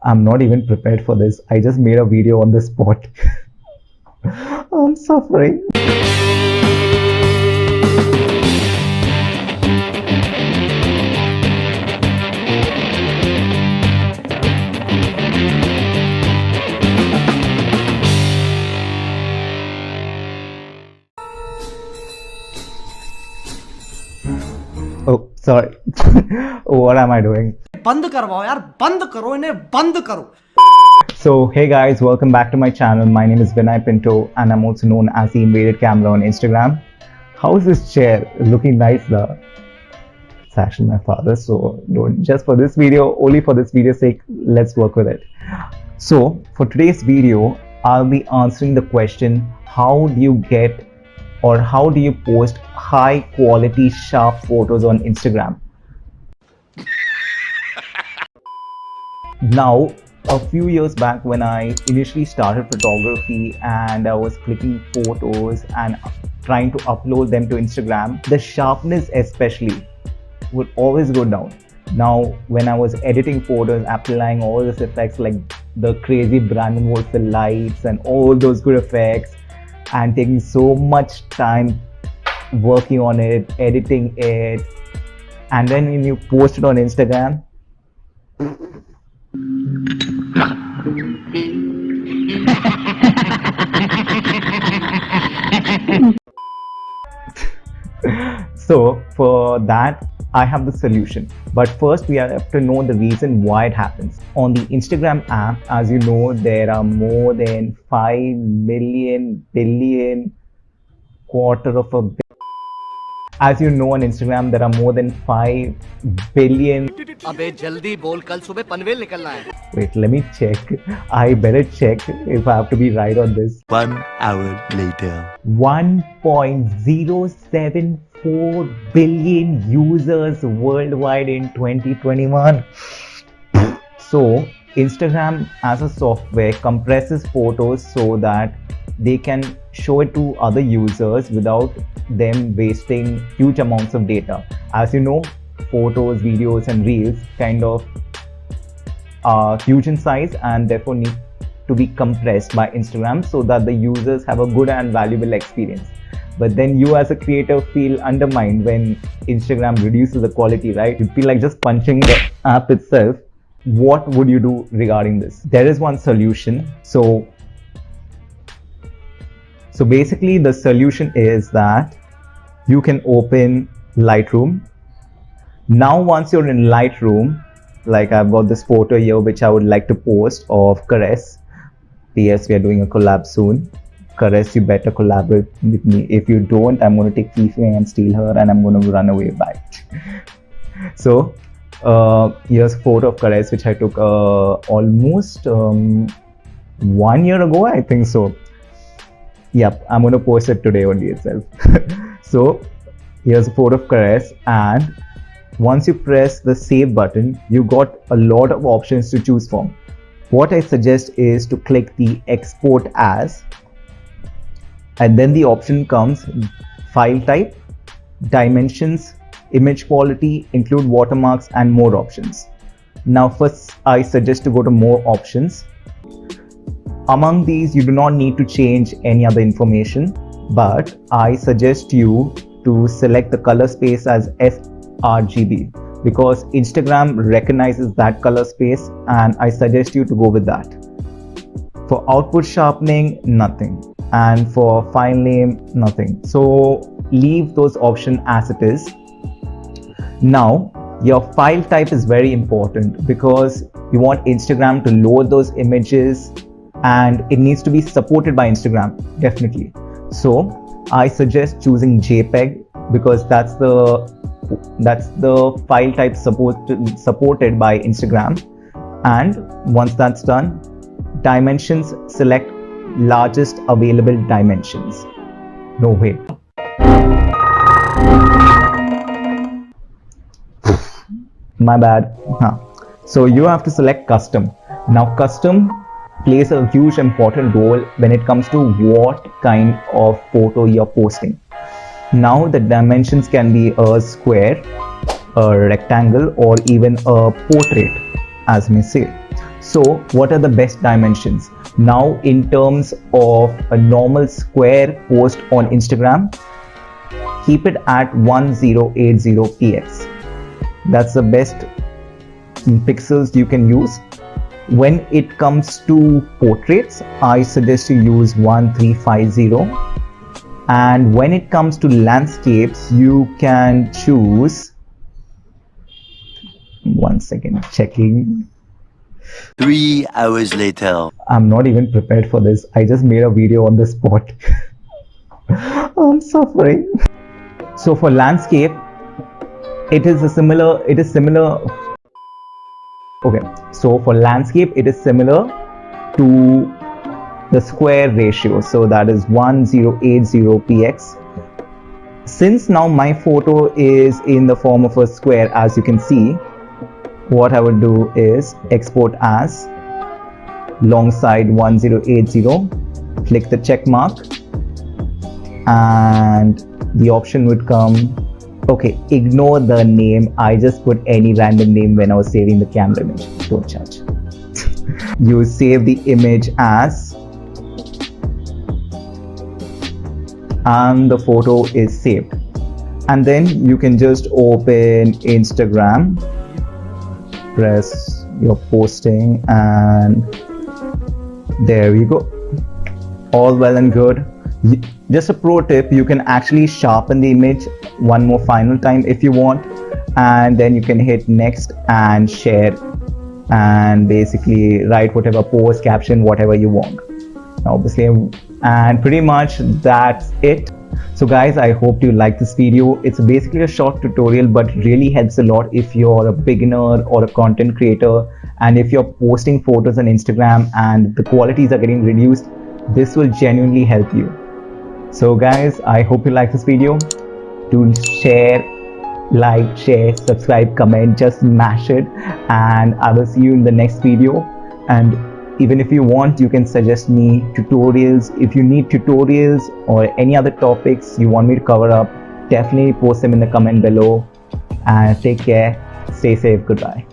I'm not even prepared for this. I just made a video on the spot. I'm suffering. Oh, sorry. What am I doing? बंद करवाओ यार, बंद करो इन्हें, बंद करो. So, hey guys, welcome back to my channel. My name is Vinay Pinto and I'm also known as the Invaded Camera on Instagram. How's this chair? Looking nice though. It's actually my father, so don't just for this video, only for this video's sake, let's work with it. So, for today's video, I'll be answering the question, how do you get or how do you post high quality sharp photos on Instagram? Now, a few years back when I initially started photography and I was clicking photos and trying to upload them to Instagram, the sharpness especially would always go down. Now, when I was editing photos, applying all these effects like the crazy Brandon Wolfell lights and all those good effects, and taking so much time working on it, editing it, and then when you post it on Instagram, so for that I have the solution. But first we have to know the reason why it happens. On the Instagram app, as you know, there are more than 5 million billion quarter of a billion. As you know, on Instagram there are more than 5 billion. अबे जल्दी बोल, कल सुबह पनवेल निकलना है. Wait, let me check. I better check if I have to be right on this. 1 hour later. 1.074 billion users worldwide in 2021. So, Instagram as a software compresses photos so that they can show it to other users without them wasting huge amounts of data. As you know, photos, videos and reels kind of are huge in size and therefore need to be compressed by Instagram so that the users have a good and valuable experience. But then you as a creator feel undermined when Instagram reduces the quality, right? You feel like just punching the app itself. What would you do regarding this? There is one solution. So basically the solution is that you can open Lightroom. Now once you're in Lightroom, like I've got this photo here which I would like to post of Caress. P.S. we are doing a collab soon. Caress, you better collaborate with me. If you don't, I'm going to take Fifi and steal her and I'm going to run away by it. So here's a photo of Caress which I took almost 1 year ago, I think so. Yep, I'm going to post it today only itself. So here's a photo of Caress, and once you press the save button, you got a lot of options to choose from. What I suggest is to click the export as, and then the option comes file type, dimensions, image quality, include watermarks and more options. Now first I suggest to go to more options. Among these you do not need to change any other information, but I suggest you to select the color space as sRGB because Instagram recognizes that color space and I suggest you to go with that. For output sharpening, nothing, and for file name, nothing. So leave those options as it is. Now your file type is very important because you want Instagram to load those images and it needs to be supported by Instagram, definitely. So I suggest choosing JPEG because that's the file type supported by Instagram. And once that's done, dimensions, select largest available dimensions. No, wait. My bad. So you have to select custom. Now custom plays a huge important role when it comes to what kind of photo you're posting. Now the dimensions can be a square, a rectangle, or even a portrait, as may say. So what are the best dimensions? Now in terms of a normal square post on Instagram, keep it at 1080px. That's the best pixels you can use. When it comes to portraits, I suggest you use 1350. And when it comes to landscapes, you can choose, one second, checking. 3 hours later. I'm not even prepared for this. I just made a video on the spot. I'm suffering. So for landscape, it is similar. Okay, so for landscape, it is similar to the square ratio. So that is 1080px. Since now my photo is in the form of a square, as you can see, what I would do is export as alongside 1080, click the check mark, and the option would come. Okay, ignore the name. I just put any random name when I was saving the camera image. Don't judge. You save the image as, and the photo is saved. And then you can just open Instagram, press your posting, and there we go. All well and good. Just a pro tip, you can actually sharpen the image one more final time if you want, and then you can hit next and share, and basically write whatever post, caption, whatever you want, obviously. And pretty much that's it. So guys, I hope you like this video. It's basically a short tutorial, but really helps a lot if you're a beginner or a content creator, and if you're posting photos on Instagram and the qualities are getting reduced, this will genuinely help you. So guys, I hope you like this video. Do share, like, share, subscribe, comment, just smash it, and I will see you in the next video. And even if you want, you can suggest me tutorials. If you need tutorials or any other topics you want me to cover up, definitely post them in the comment below. And take care, stay safe, goodbye.